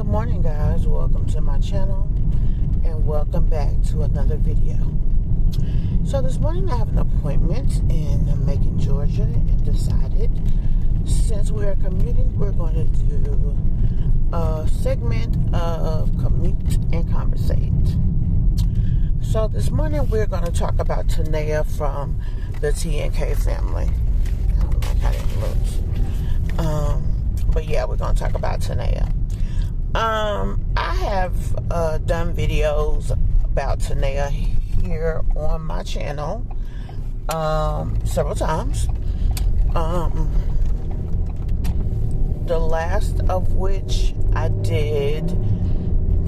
Good morning, guys. Welcome to my channel and welcome back to another video. So this morning I have an appointment in Macon, Georgia, and decided since we are commuting, we're going to do a segment of commute and conversate. So this morning we're going to talk about Tania from the T&K family. I don't like how that looks. But yeah, we're going to talk about Tania. I have done videos about Tanaya here on my channel several times. The last of which I did,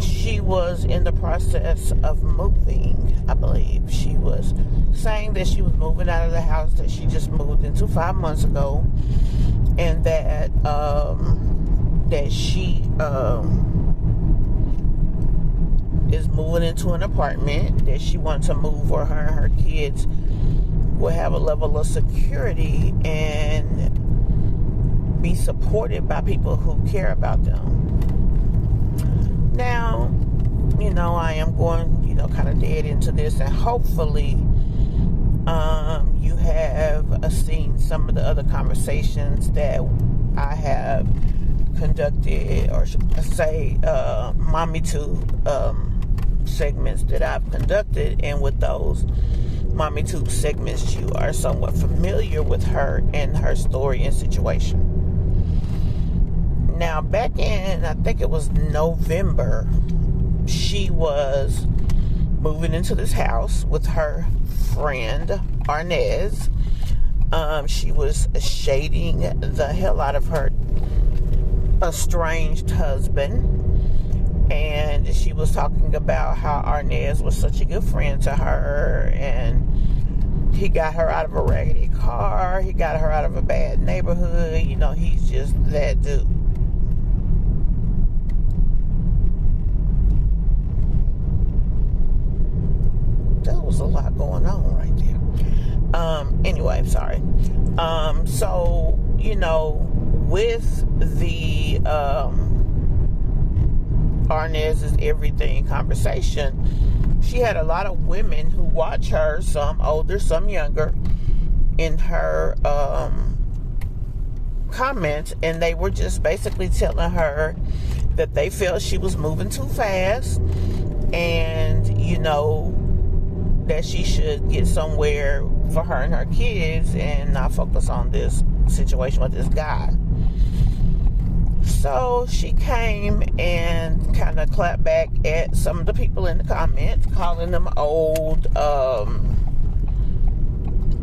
she was in the process of moving, I believe. She was saying that she was moving out of the house that she just moved into 5 months ago, and that that she is moving into an apartment that she wants to move where her and her kids will have a level of security and be supported by people who care about them. Now, you know, I am going, kind of dead into this, and hopefully you have seen some of the other conversations that I have conducted, or say mommy tube segments that I've conducted, and with those mommy tube segments you are somewhat familiar with her and her story and situation. Now back in, I think it was November, she was moving into this house with her friend Arnez. She was shading the hell out of her estranged husband, and she was talking about how Arnez was such a good friend to her, and he got her out of a raggedy car, he got her out of a bad neighborhood. He's just that dude. There was a lot going on right there. Anyway, I'm sorry. So, with the Arnez is everything conversation, she had a lot of women who watch her, some older, some younger, in her comments, and they were just basically telling her that they felt she was moving too fast, and that she should get somewhere for her and her kids and not focus on this situation with this guy. So she came and kind of clapped back at some of the people in the comments, calling them old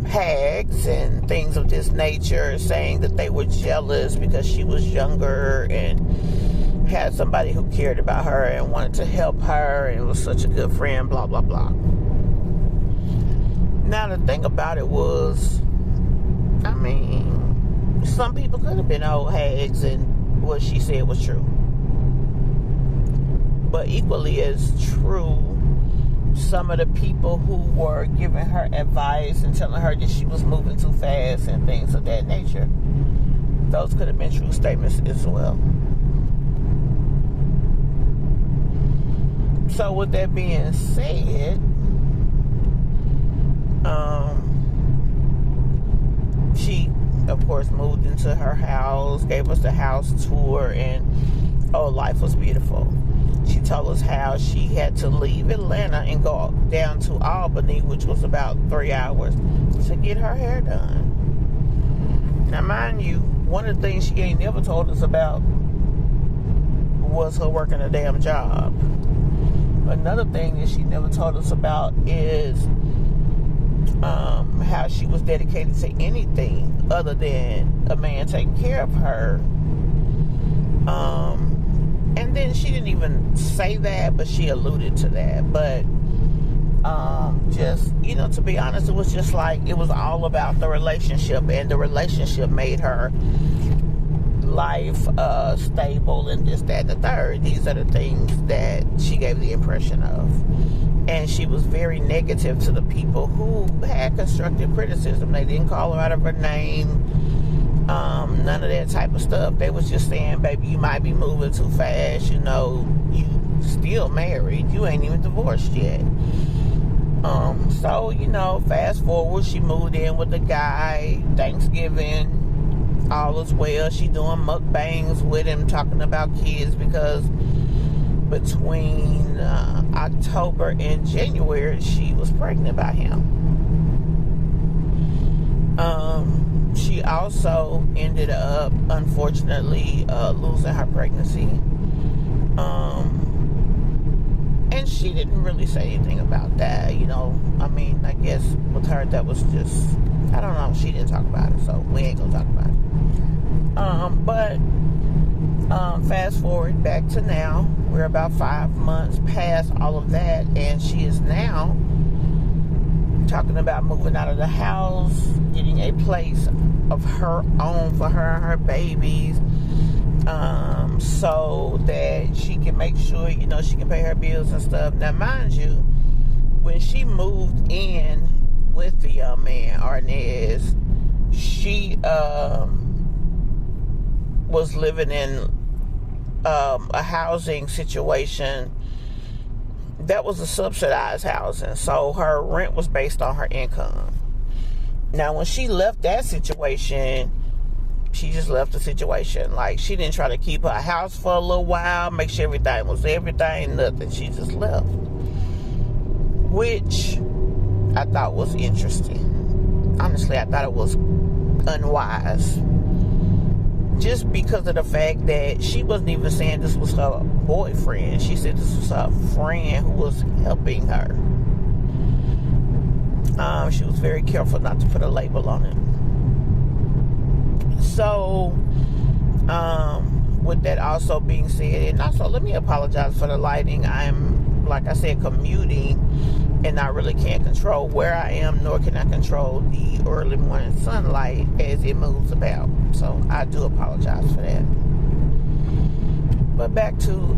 hags and things of this nature, saying that they were jealous because she was younger and had somebody who cared about her and wanted to help her and was such a good friend, blah, blah, blah. Now, the thing about it was, some people could have been old hags and what she said was true. But equally as true, some of the people who were giving her advice and telling her that she was moving too fast and things of that nature, those could have been true statements as well. So with that being said, she, of course, moved into her house, gave us the house tour, and life was beautiful. She told us how she had to leave Atlanta and go down to Albany, which was about 3 hours, to get her hair done. Now, mind you, one of the things she ain't never told us about was her working a damn job. Another thing that she never told us about is how she was dedicated to anything other than a man taking care of her. And then she didn't even say that, but she alluded to that. But just, to be honest, it was just like, it was all about the relationship, and the relationship made her life stable and this, that, and the third. These are the things that she gave the impression of. And she was very negative to the people who had constructive criticism. They didn't call her out of her name. None of that type of stuff. They was just saying, baby, you might be moving too fast. You still married. You ain't even divorced yet. So, fast forward, she moved in with the guy. Thanksgiving, all is well. She doing mukbangs with him, talking about kids, because between October and January, she was pregnant by him. She also ended up, unfortunately, losing her pregnancy. And she didn't really say anything about that, I guess with her, that was just, I don't know, she didn't talk about it, so we ain't gonna talk about it. But fast forward back to now, we're about 5 months past all of that, and she is now talking about moving out of the house, getting a place of her own for her and her babies, so that she can make sure, she can pay her bills and stuff. Now, mind you, when she moved in with the young man, Arnez, she was living in a housing situation that was a subsidized housing, so her rent was based on her income. Now, when she left that situation, she just left the situation. Like, she didn't try to keep her house for a little while, make sure everything was everything, nothing. She just left, which I thought was interesting. Honestly, I thought it was unwise, just because of the fact that she wasn't even saying this was her boyfriend. She said this was her friend who was helping her. She was very careful not to put a label on it. So, with that also being said, and also let me apologize for the lighting. I'm, like I said, commuting, and I really can't control where I am, nor can I control the early morning sunlight as it moves about. So I do apologize for that. But back to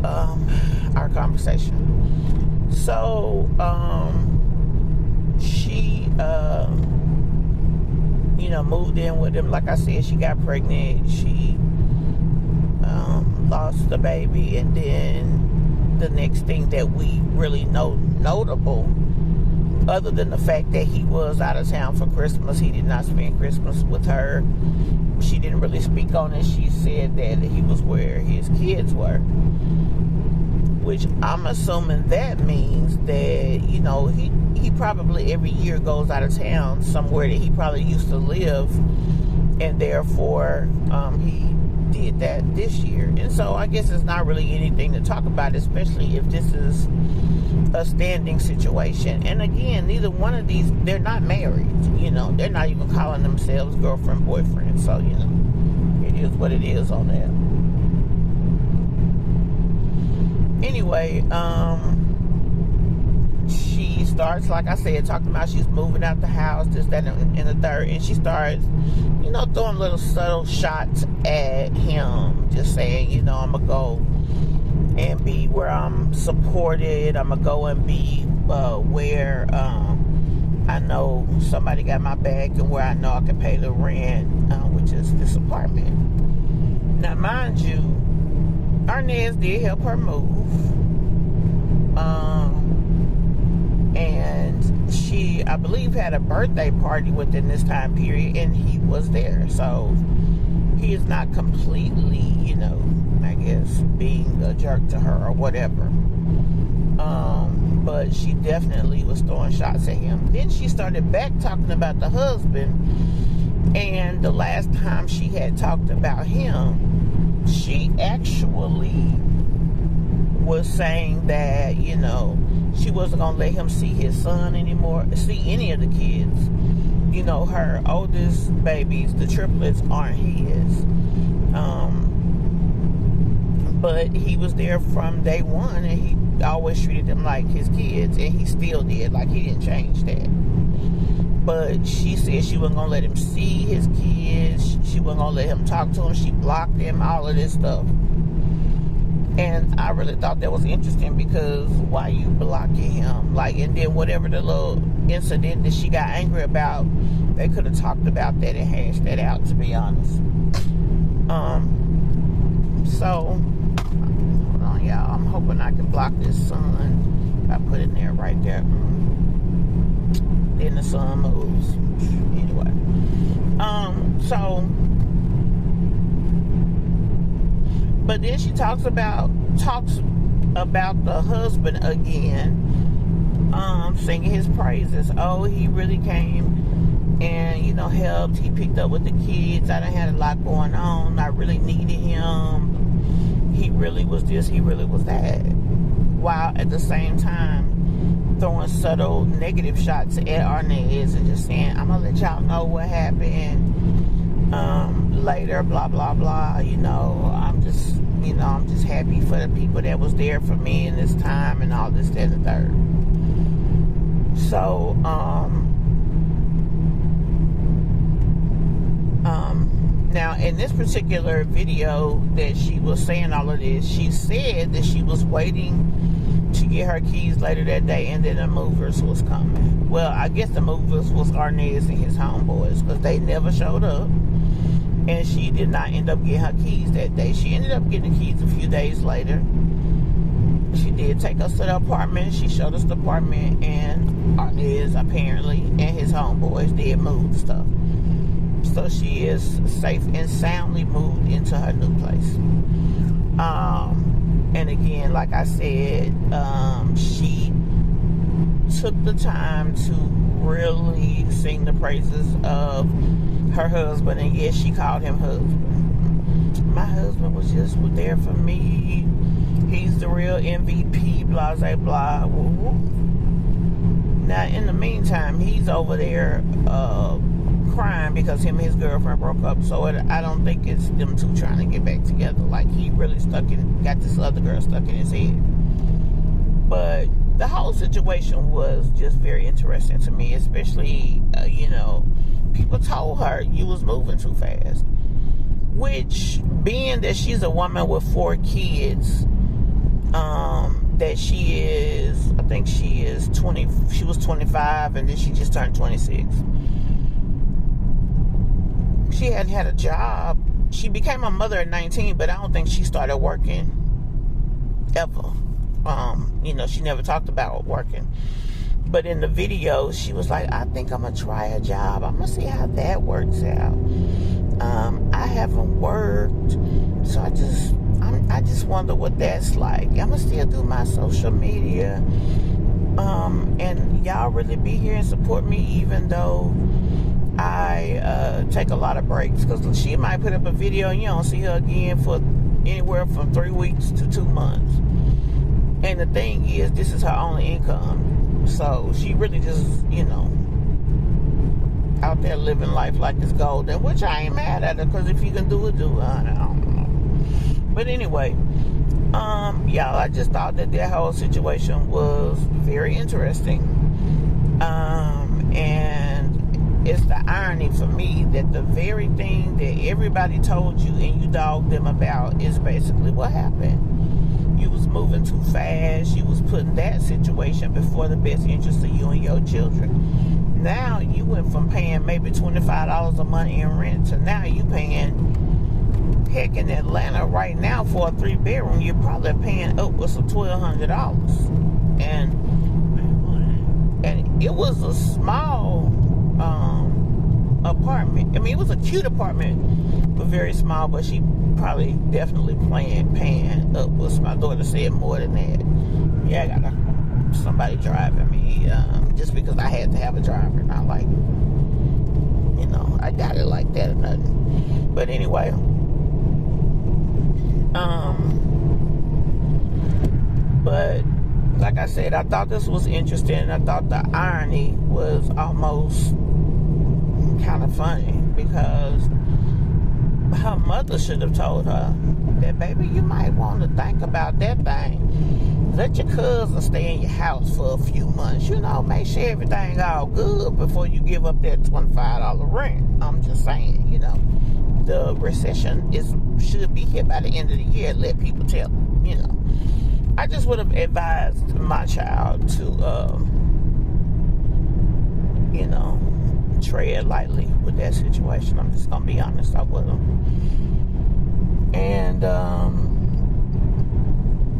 our conversation. So she moved in with him. Like I said, she got pregnant. She lost the baby, and then the next thing that we really know notable, other than the fact that he was out of town for Christmas, he did not spend Christmas with her. She didn't really speak on it. She said that he was where his kids were, which I'm assuming that means that, he probably every year goes out of town somewhere that he probably used to live, and therefore he did that this year. And so I guess it's not really anything to talk about, especially if this is a standing situation. And again, neither one of these, they're not married, they're not even calling themselves girlfriend, boyfriend. So, it is what it is on that. Anyway, she starts, like I said, talking about she's moving out the house, this, that, and the third, and she starts, throwing little subtle shots at him, just saying, I'm gonna go and be where I'm supported. I'm gonna go and be where I know somebody got my back, and where I know I can pay the rent, which is this apartment. Now, mind you, Arnez did help her move. And she, I believe, had a birthday party within this time period, and he was there. So he is not completely, I guess, being a jerk to her or whatever. But she definitely was throwing shots at him. Then she started back talking about the husband, and the last time she had talked about him, she actually was saying that, she wasn't going to let him see his son anymore, see any of the kids. Her oldest babies, the triplets, aren't his. But he was there from day one, and he always treated them like his kids, and he still did. Like, he didn't change that. But she said she wasn't going to let him see his kids. She wasn't going to let him talk to him. She blocked him, all of this stuff. And I really thought that was interesting, because why you blocking him? Like, and then whatever the little incident that she got angry about, They could have talked about that and hashed that out, to be honest. So, hold on, y'all. I'm hoping I can block this sun. I put it there, right there. Then the sun moves. Anyway. But then she talks about the husband again, singing his praises. Oh, he really came and, you know, helped. He picked up with the kids. I done had a lot going on. I really needed him. He really was this, he really was that. While at the same time throwing subtle negative shots at Arnez and just saying, I'm gonna let y'all know what happened later, blah blah blah. You know, I'm just happy for the people that was there for me in this time and all this, that, and the third. So now in this particular video that she was saying all of this, she said that she was waiting to get her keys later that day, and then the movers was coming. Well, I guess the movers was Arnez and his homeboys, because they never showed up, and she did not end up getting her keys that day. She ended up getting the keys a few days later. She did take us to the apartment. She showed us the apartment, and Arnez apparently and his homeboys did move the stuff. So she is safe and soundly moved into her new place. And again, like I said, she took the time to really sing the praises of her husband. And yes, she called him husband. My husband was just there for me. He's the real MVP, blah, blah, blah. Now, in the meantime, he's over there crying because him and his girlfriend broke up. So I don't think it's them two trying to get back together. Like, he really got this other girl stuck in his head. But the whole situation was just very interesting to me, especially, you know, people told her you was moving too fast. Which, being that she's a woman with 4 kids, that she is, I think she is 20, she was 25, and then she just turned 26. She hadn't had a job. She became a mother at 19, but I don't think she started working ever. You know, she never talked about working. But in the video, she was like, I think I'm going to try a job. I'm going to see how that works out. I haven't worked, so I just wonder what that's like. I'm going to still do my social media. And y'all really be here and support me, even though I take a lot of breaks, because she might put up a video and you don't see her again for anywhere from 3 weeks to 2 months. And the thing is, this is her only income, so she really just, you know, out there living life like it's golden, which I ain't mad at her, because if you can do it, do it. I don't know. But anyway, y'all, I just thought that whole situation was very interesting. And it's the irony for me that the very thing that everybody told you and you dogged them about is basically what happened. You was moving too fast. You was putting that situation before the best interest of you and your children. Now you went from paying maybe $25 a month in rent to now you paying, heck, in Atlanta right now for a 3-bedroom, you're probably paying upwards of $1,200. And it was a small apartment. I mean, it was a cute apartment, but very small. But she probably definitely paying upwards. My daughter said more than that. Yeah, I got somebody driving me, just because I had to have a driver. Not like, you know, I got it like that or nothing. But anyway, but like I said, I thought this was interesting. I thought the irony was almost kind of funny, because her mother should have told her that, baby, you might want to think about that thing. Let your cousin stay in your house for a few months. You know, make sure everything all good before you give up that $25 rent. I'm just saying, you know, the recession should be here by the end of the year. Let people tell, you know. I just would have advised my child to, you know, tread lightly with that situation. I'm just gonna be honest, I wouldn't. And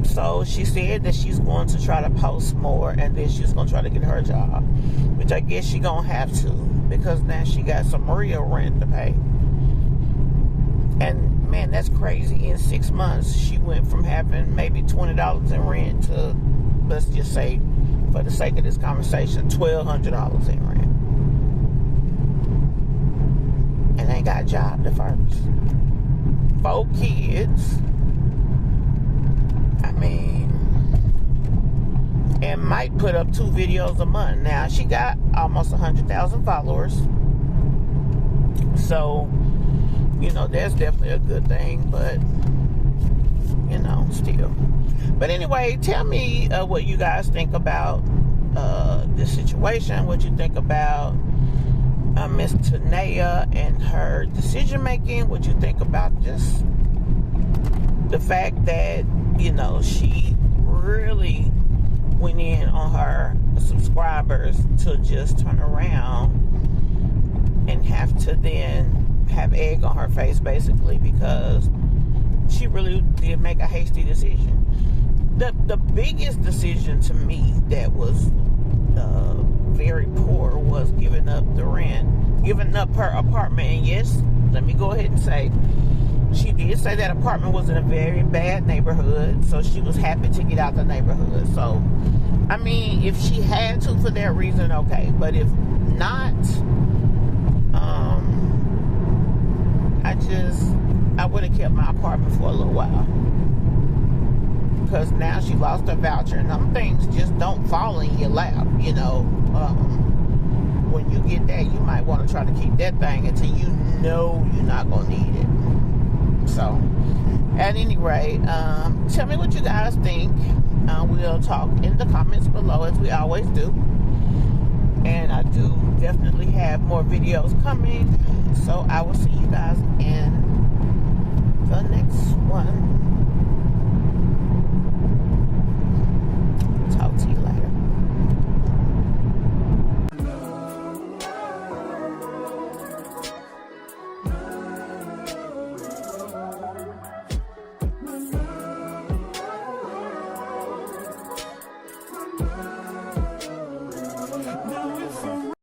so she said that she's going to try to post more, and then she's going to try to get her job, which I guess she's going to have to, because now she got some real rent to pay. And man, that's crazy. In 6 months, she went from having maybe $20 in rent to, let's just say, for the sake of this conversation, $1,200 in rent. And ain't got a job the first. 4 kids. I mean, and might put up 2 videos a month. Now, she got almost 100,000 followers. So, you know, that's definitely a good thing, but, you know, still. But anyway, tell me what you guys think about this situation, what you think about Miss Tanaya and her decision making, what you think about just the fact that, you know, she really went in on her subscribers to just turn around and have to then have egg on her face, basically, because she really did make a hasty decision. The biggest decision to me that was very poor was giving up the rent, giving up her apartment. And yes, let me go ahead and say, she did say that apartment was in a very bad neighborhood, so she was happy to get out the neighborhood. So, I mean, if she had to for that reason, okay. But if not, I would have kept my apartment for a little while. Because now she lost her voucher, and them things just don't fall in your lap, you know. When you get that, you might want to try to keep that thing until you know you're not going to need it. So, at any rate, tell me what you guys think. We'll talk in the comments below, as we always do. And I do definitely have more videos coming. So, I will see you